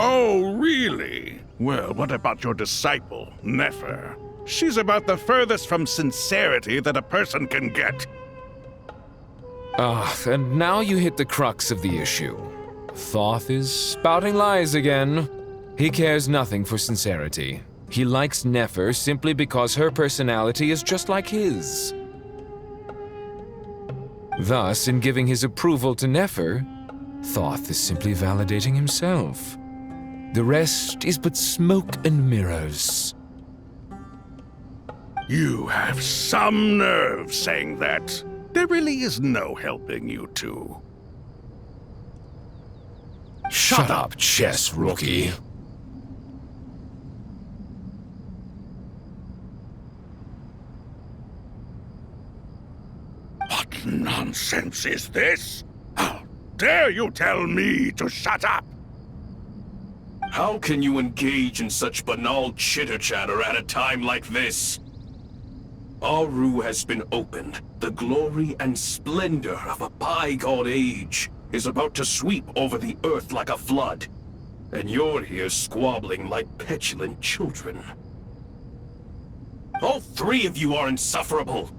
Oh, really? Well, what about your disciple, Nefer? She's about the furthest from sincerity that a person can get. And now you hit the crux of the issue. Thoth is spouting lies again. He cares nothing for sincerity. He likes Nefer simply because her personality is just like his. Thus, in giving his approval to Nefer, Thoth is simply validating himself. The rest is but smoke and mirrors. You have some nerve saying that. There really is no helping you two. Shut up, chess rookie. What nonsense is this? How dare you tell me to shut up? How can you engage in such banal chitter-chatter at a time like this? Aru has been opened. The glory and splendor of a bygone age is about to sweep over the earth like a flood. And you're here squabbling like petulant children. All three of you are insufferable.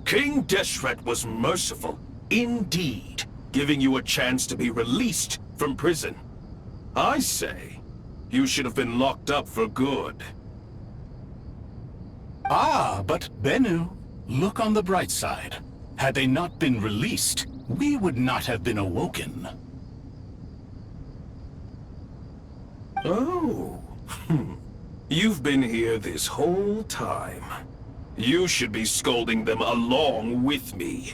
King Deshret was merciful, indeed, giving you a chance to be released from prison. I say, you should have been locked up for good. Ah, but Bennu, look on the bright side. Had they not been released, we would not have been awoken. Oh, you've been here this whole time. You should be scolding them along with me.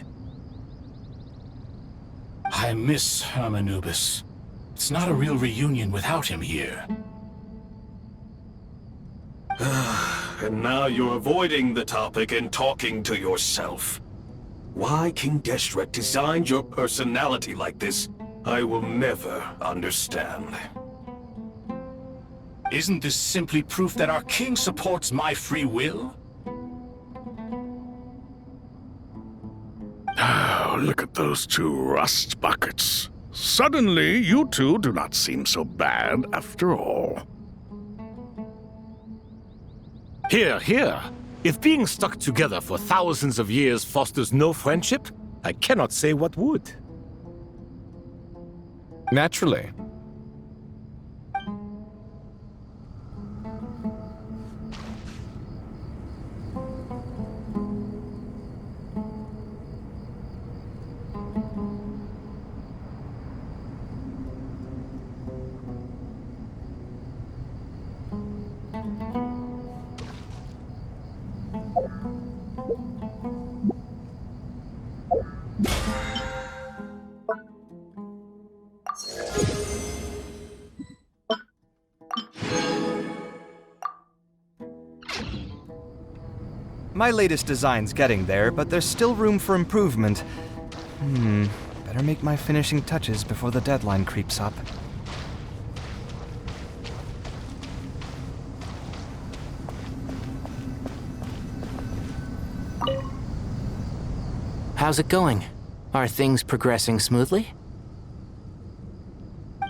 I miss Hermanubis. It's not a real reunion without him here. And now you're avoiding the topic and talking to yourself. Why King Deshret designed your personality like this, I will never understand. Isn't this simply proof that our king supports my free will? Oh, look at those two rust buckets. Suddenly, you two do not seem so bad after all. Here, here. If being stuck together for thousands of years fosters no friendship, I cannot say what would. Naturally. My latest design's getting there, but there's still room for improvement. Better make my finishing touches before the deadline creeps up. How's it going? Are things progressing smoothly?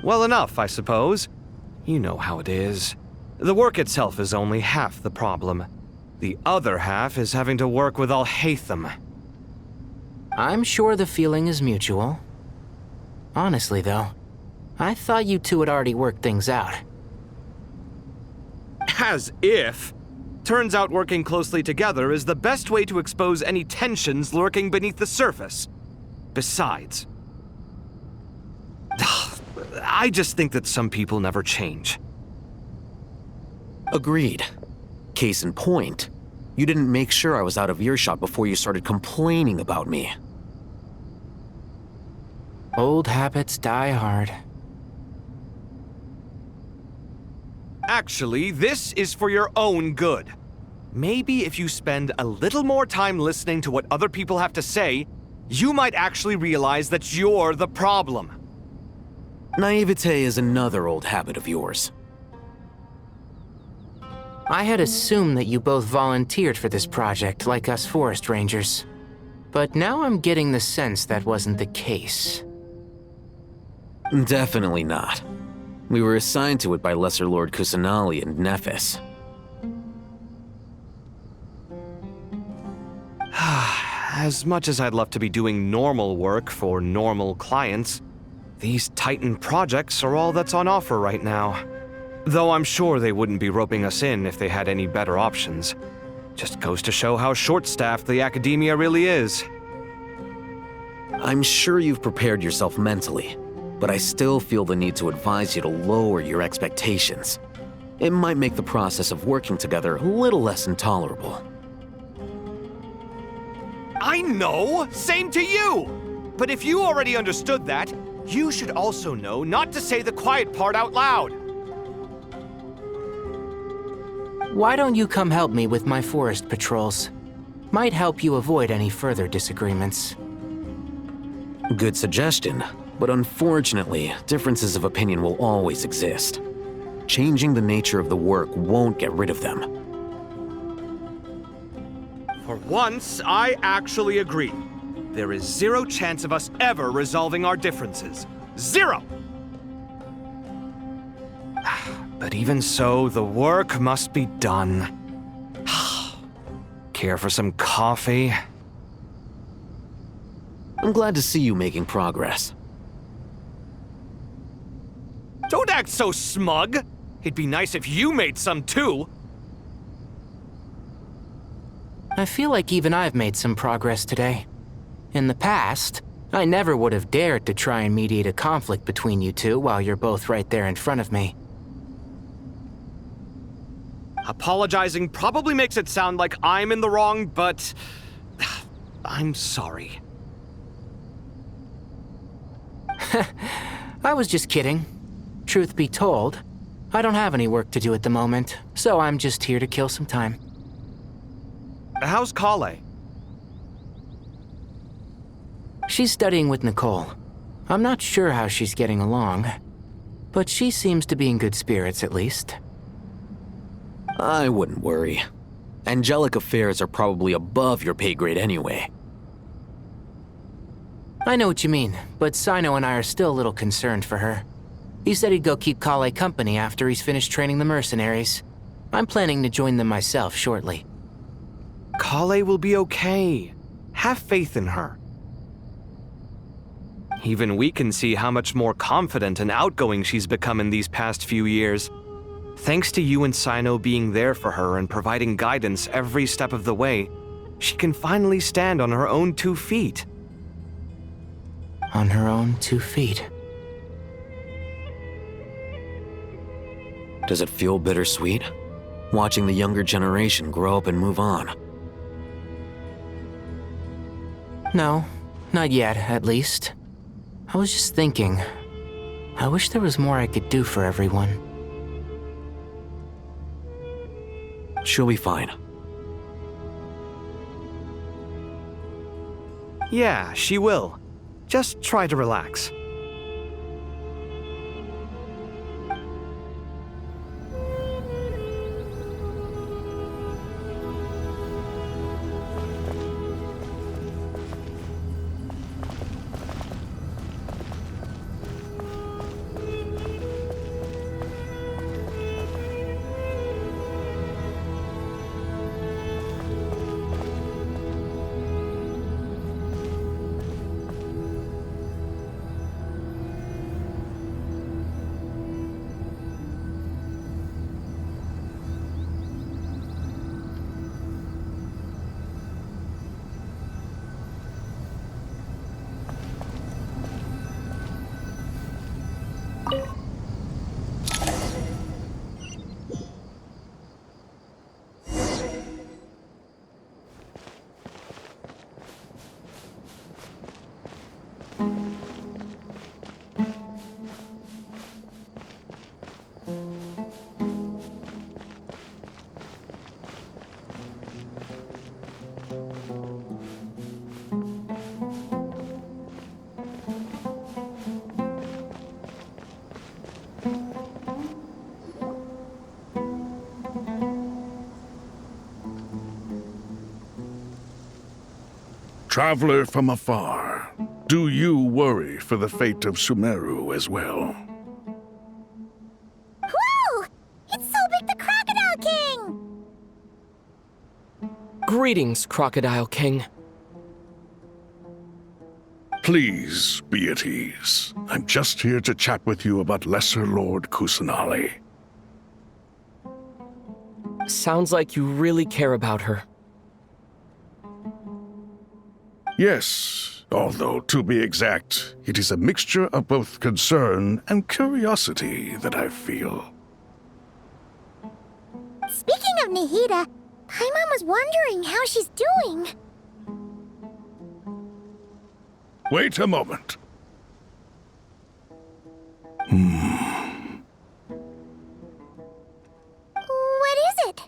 Well enough, I suppose. You know how it is. The work itself is only half the problem. The other half is having to work with Al-Haytham. I'm sure the feeling is mutual. Honestly, though, I thought you two had already worked things out. As if! Turns out working closely together is the best way to expose any tensions lurking beneath the surface. Besides, I just think that some people never change. Agreed. Case in point, you didn't make sure I was out of earshot before you started complaining about me. Old habits die hard. Actually, this is for your own good. Maybe if you spend a little more time listening to what other people have to say, you might actually realize that you're the problem. Naivete is another old habit of yours. I had assumed that you both volunteered for this project like us forest rangers. But now I'm getting the sense that wasn't the case. Definitely not. We were assigned to it by Lesser Lord Kusanali and Nephis. As much as I'd love to be doing normal work for normal clients, these Titan projects are all that's on offer right now. Though I'm sure they wouldn't be roping us in if they had any better options. Just goes to show how short-staffed the academia really is. I'm sure you've prepared yourself mentally, but I still feel the need to advise you to lower your expectations. It might make the process of working together a little less intolerable. I know! Same to you! But if you already understood that, you should also know not to say the quiet part out loud. Why don't you come help me with my forest patrols? Might help you avoid any further disagreements. Good suggestion, but unfortunately, differences of opinion will always exist. Changing the nature of the work won't get rid of them. For once, I actually agree. There is zero chance of us ever resolving our differences. Zero! But even so, the work must be done. Care for some coffee? I'm glad to see you making progress. Don't act so smug! It'd be nice if you made some too! I feel like even I've made some progress today. In the past, I never would have dared to try and mediate a conflict between you two while you're both right there in front of me. Apologizing probably makes it sound like I'm in the wrong, but I'm sorry. I was just kidding. Truth be told, I don't have any work to do at the moment, so I'm just here to kill some time. How's Kale? She's studying with Nicole. I'm not sure how she's getting along, but she seems to be in good spirits at least. I wouldn't worry. Angelic affairs are probably above your pay grade anyway. I know what you mean, but Sino and I are still a little concerned for her. He said he'd go keep Kale company after he's finished training the mercenaries. I'm planning to join them myself shortly. Kale will be okay. Have faith in her. Even we can see how much more confident and outgoing she's become in these past few years. Thanks to you and Sino being there for her and providing guidance every step of the way, she can finally stand on her own 2 feet. On her own 2 feet. Does it feel bittersweet? Watching the younger generation grow up and move on. No, not yet, at least. I was just thinking, I wish there was more I could do for everyone. She'll be fine. Yeah, she will. Just try to relax. Traveler from afar, do you worry for the fate of Sumeru as well? Greetings, Crocodile King. Please be at ease. I'm just here to chat with you about Lesser Lord Kusanali. Sounds like you really care about her. Yes, although to be exact, it is a mixture of both concern and curiosity that I feel. Speaking of Nahida, Paimon was wondering how she's doing. Wait a moment. What is it?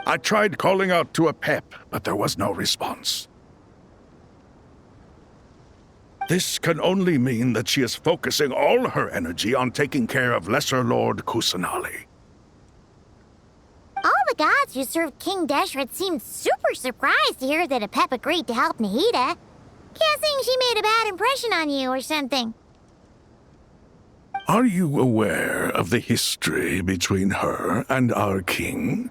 I tried calling out to a pep, but there was no response. This can only mean that she is focusing all her energy on taking care of Lesser Lord Kusanali. All the gods who served King Deshret seemed super surprised to hear that a pep agreed to help Nahida. Guessing she made a bad impression on you or something. Are you aware of the history between her and our king?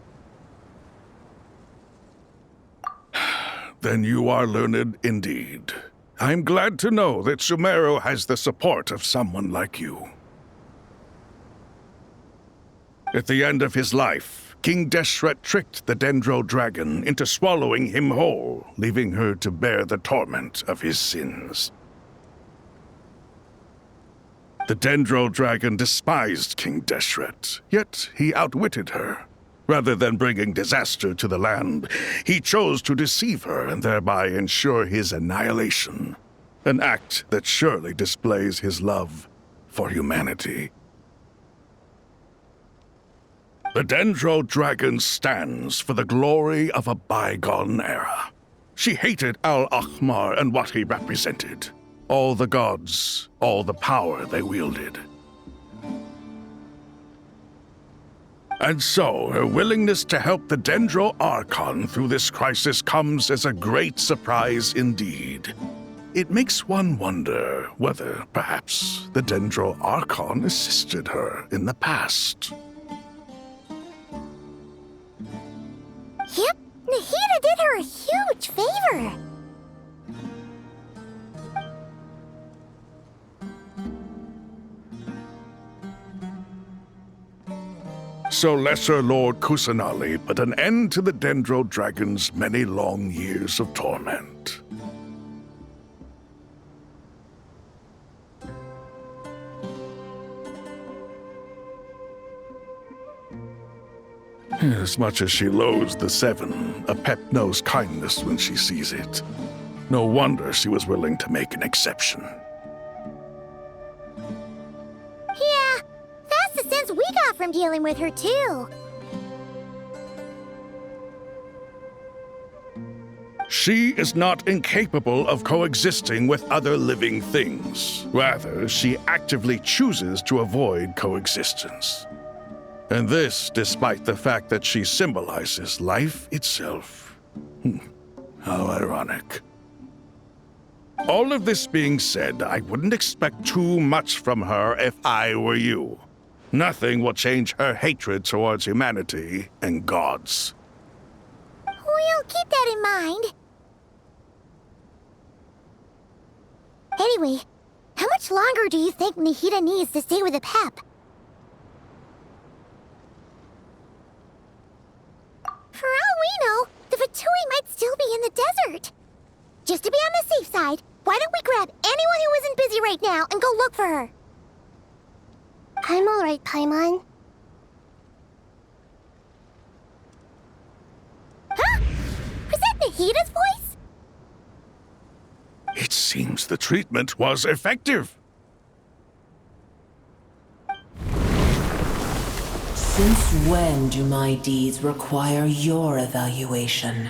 Then you are learned indeed. I'm glad to know that Sumeru has the support of someone like you. At the end of his life, King Deshret tricked the Dendro Dragon into swallowing him whole, leaving her to bear the torment of his sins. The Dendro Dragon despised King Deshret, yet he outwitted her. Rather than bringing disaster to the land, he chose to deceive her and thereby ensure his annihilation. An act that surely displays his love for humanity. The Dendro Dragon stands for the glory of a bygone era. She hated Al-Ahmar and what he represented. All the gods, all the power they wielded. And so, her willingness to help the Dendro Archon through this crisis comes as a great surprise indeed. It makes one wonder whether, perhaps, the Dendro Archon assisted her in the past. Yep, Nahida did her a huge favor. So Lesser Lord Kusanali put an end to the Dendro Dragon's many long years of torment. As much as she loathes the Seven, a pep knows kindness when she sees it. No wonder she was willing to make an exception. Yeah, that's the sense we got from dealing with her, too. She is not incapable of coexisting with other living things. Rather, she actively chooses to avoid coexistence. And this despite the fact that she symbolizes life itself. How ironic. All of this being said, I wouldn't expect too much from her if I were you. Nothing will change her hatred towards humanity and gods. We'll keep that in mind. Anyway, how much longer do you think Nahida needs to stay with the pep? For all we know, the Fatui might still be in the desert. Just to be on the safe side, why don't we grab anyone who isn't busy right now and go look for her? I'm alright, Paimon. Huh? Was that Nahida's voice? It seems the treatment was effective. Since when do my deeds require your evaluation?